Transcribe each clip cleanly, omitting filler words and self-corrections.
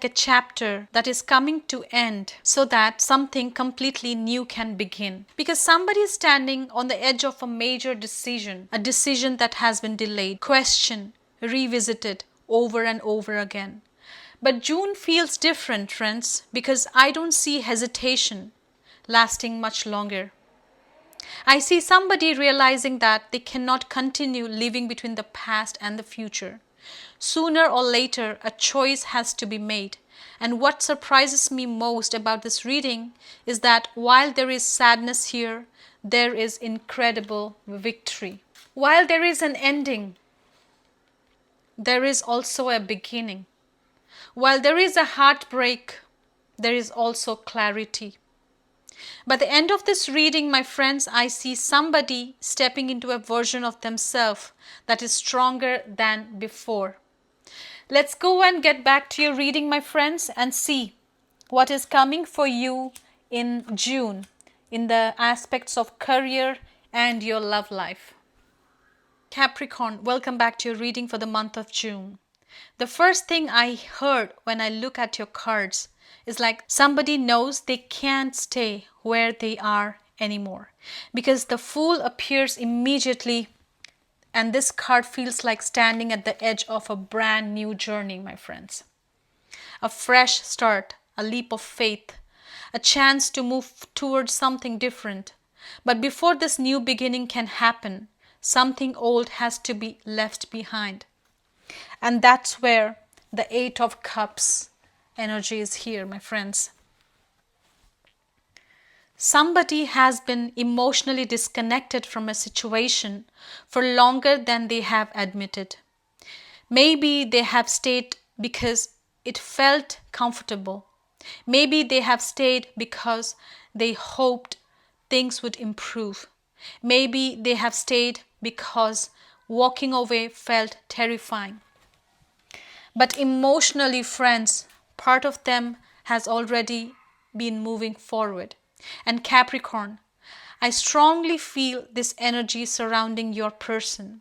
a chapter that is coming to end so that something completely new can begin. Because somebody is standing on the edge of a major decision, a decision that has been delayed, questioned, revisited over and over again. But June feels different, friends, because I don't see hesitation lasting much longer. I see somebody realizing that they cannot continue living between the past and the future. Sooner or later, a choice has to be made. And what surprises me most about this reading is that while there is sadness here, there is incredible victory. While there is an ending, there is also a beginning. While there is a heartbreak, there is also clarity. By the end of this reading, my friends, I see somebody stepping into a version of themselves that is stronger than before. Let's go and get back to your reading, my friends, and see what is coming for you in June in the aspects of career and your love life. Capricorn, welcome back to your reading for the month of June. The first thing I heard when I look at your cards is like somebody knows they can't stay where they are anymore, because the Fool appears immediately, and this card feels like standing at the edge of a brand new journey, my friends. A fresh start, a leap of faith, a chance to move towards something different. But before this new beginning can happen, something old has to be left behind. And that's where the Eight of Cups energy is here, my friends. Somebody has been emotionally disconnected from a situation for longer than they have admitted. Maybe they have stayed because it felt comfortable. Maybe they have stayed because they hoped things would improve. Maybe they have stayed because walking away felt terrifying. But emotionally, friends, part of them has already been moving forward. And Capricorn, I strongly feel this energy surrounding your person.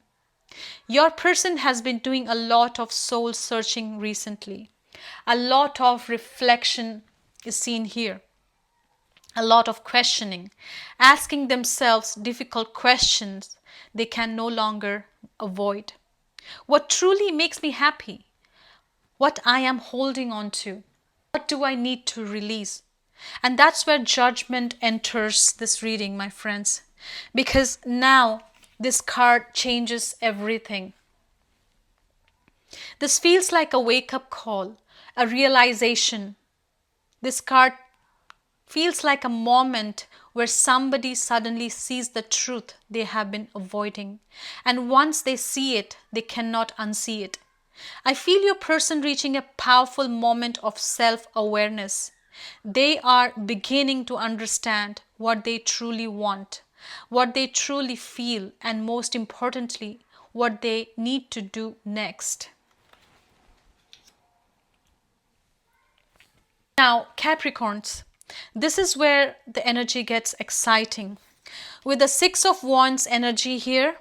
Your person has been doing a lot of soul searching recently. A lot of reflection is seen here. A lot of questioning, asking themselves difficult questions they can no longer avoid. What truly makes me happy? What I am holding on to? What do I need to release? And that's where judgment enters this reading, my friends, because now this card changes everything. This feels like a wake-up call, a realization. This card feels like a moment where somebody suddenly sees the truth they have been avoiding. And once they see it, they cannot unsee it. I feel your person reaching a powerful moment of self-awareness. They are beginning to understand what they truly want, what they truly feel, and most importantly, what they need to do next. Now, Capricorns, this is where the energy gets exciting. With the Six of Wands energy here,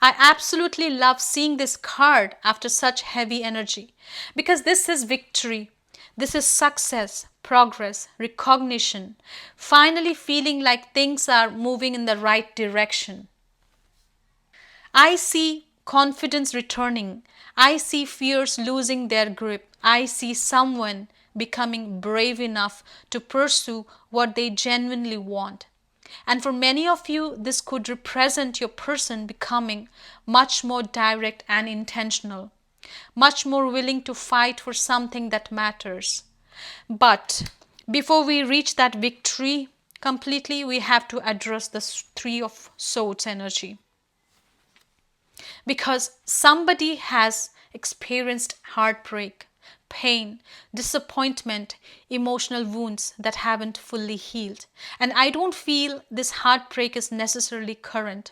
I absolutely love seeing this card after such heavy energy, because this is victory, this is success, progress, recognition, finally feeling like things are moving in the right direction. I see confidence returning. I see fears losing their grip. I see someone becoming brave enough to pursue what they genuinely want. And for many of you, this could represent your person becoming much more direct and intentional, much more willing to fight for something that matters. But before we reach that victory completely, we have to address the Three of Swords energy. Because somebody has experienced heartbreak, pain, disappointment, emotional wounds that haven't fully healed. And I don't feel this heartbreak is necessarily current.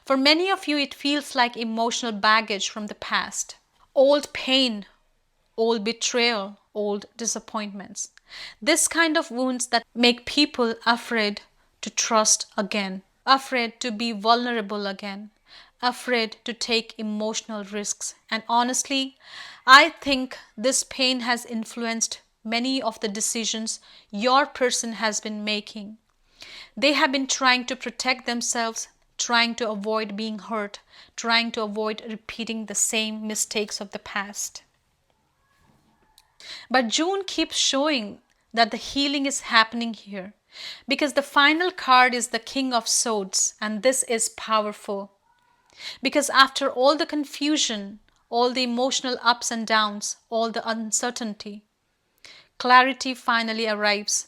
For many of you, it feels like emotional baggage from the past. Old pain, old betrayal, old disappointments. This kind of wounds that make people afraid to trust again, afraid to be vulnerable again, afraid to take emotional risks. And honestly, I think this pain has influenced many of the decisions your person has been making. They have been trying to protect themselves, trying to avoid being hurt, trying to avoid repeating the same mistakes of the past. But June keeps showing that the healing is happening here because the final card is the King of Swords, and this is powerful. Because after all the confusion, all the emotional ups and downs, all the uncertainty, clarity finally arrives.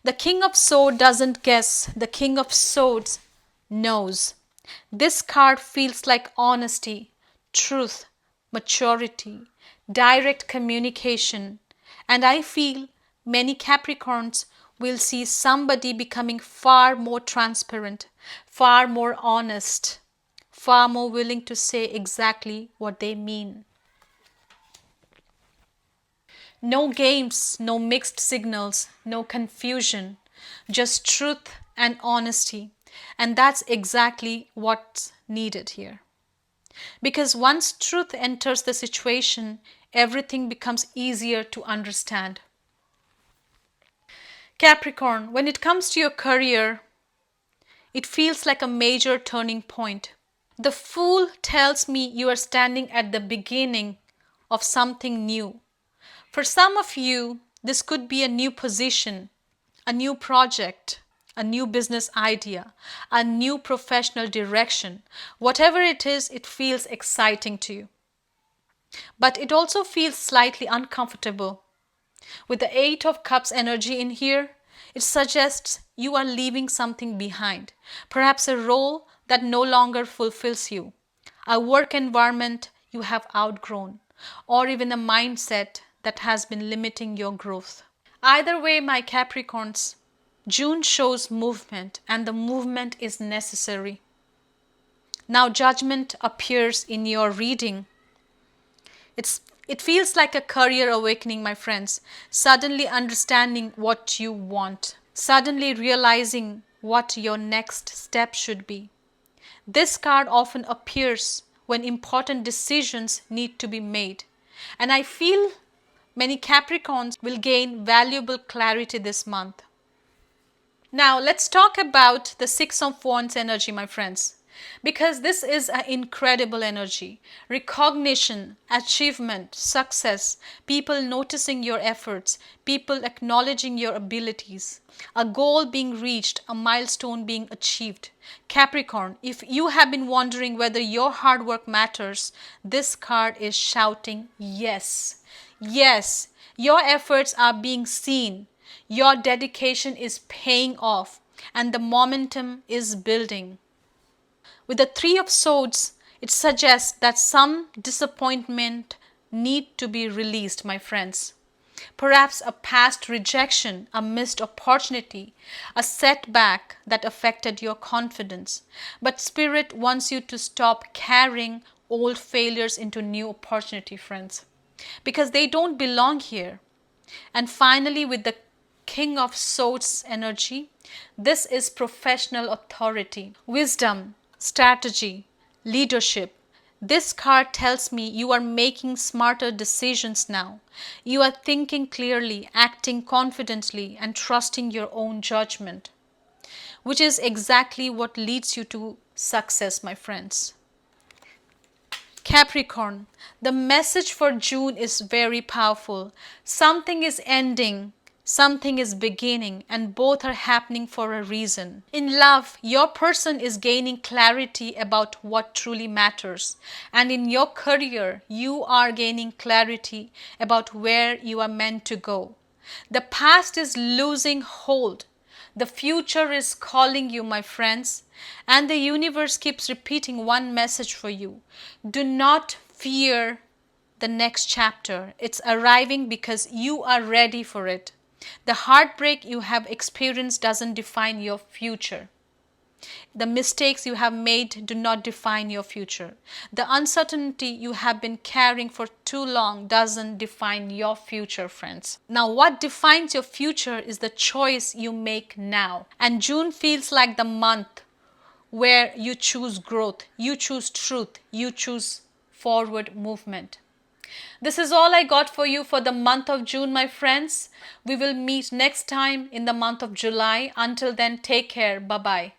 The King of Swords doesn't guess, the King of Swords knows. This card feels like honesty, truth, maturity, direct communication, and I feel many Capricorns will see somebody becoming far more transparent, far more honest, far more willing to say exactly what they mean. No games, no mixed signals, no confusion, just truth and honesty. And that's exactly what's needed here. Because once truth enters the situation, everything becomes easier to understand. Capricorn, when it comes to your career, it feels like a major turning point. The Fool tells me you are standing at the beginning of something new. For some of you, this could be a new position, a new project, a new business idea, a new professional direction. Whatever it is, it feels exciting to you. But it also feels slightly uncomfortable. With the Eight of Cups energy in here, it suggests you are leaving something behind. Perhaps a role that no longer fulfills you, a work environment you have outgrown, or even a mindset that has been limiting your growth. Either way, my Capricorns, June shows movement, and the movement is necessary. Now judgment appears in your reading. It feels like a career awakening, my friends. Suddenly understanding what you want. Suddenly realizing what your next step should be. This card often appears when important decisions need to be made. And I feel many Capricorns will gain valuable clarity this month. Now let's talk about the Six of Wands energy, my friends, because this is an incredible energy. Recognition, achievement, success, people noticing your efforts, people acknowledging your abilities, a goal being reached, a milestone being achieved. Capricorn, if you have been wondering whether your hard work matters, this card is shouting yes. Yes, your efforts are being seen. Your dedication is paying off and the momentum is building. With the Three of Swords, it suggests that some disappointment need to be released, my friends. Perhaps a past rejection, a missed opportunity, a setback that affected your confidence. But Spirit wants you to stop carrying old failures into new opportunity, friends, because they don't belong here. And finally, with the King of Swords energy, this is professional authority, wisdom, strategy, leadership. This card tells me you are making smarter decisions now. You are thinking clearly, acting confidently, and trusting your own judgment, which is exactly what leads you to success, my friends. Capricorn, the message for June is very powerful. Something is ending, something is beginning, and both are happening for a reason. In love, your person is gaining clarity about what truly matters. And in your career, you are gaining clarity about where you are meant to go. The past is losing hold. The future is calling you, my friends, and the universe keeps repeating one message for you. Do not fear the next chapter. It's arriving because you are ready for it. The heartbreak you have experienced doesn't define your future. The mistakes you have made do not define your future. The uncertainty you have been carrying for too long doesn't define your future, friends. Now, what defines your future is the choice you make now. And June feels like the month where you choose growth, you choose truth, you choose forward movement. This is all I got for you for the month of June, my friends. We will meet next time in the month of July. Until then, take care. Bye-bye.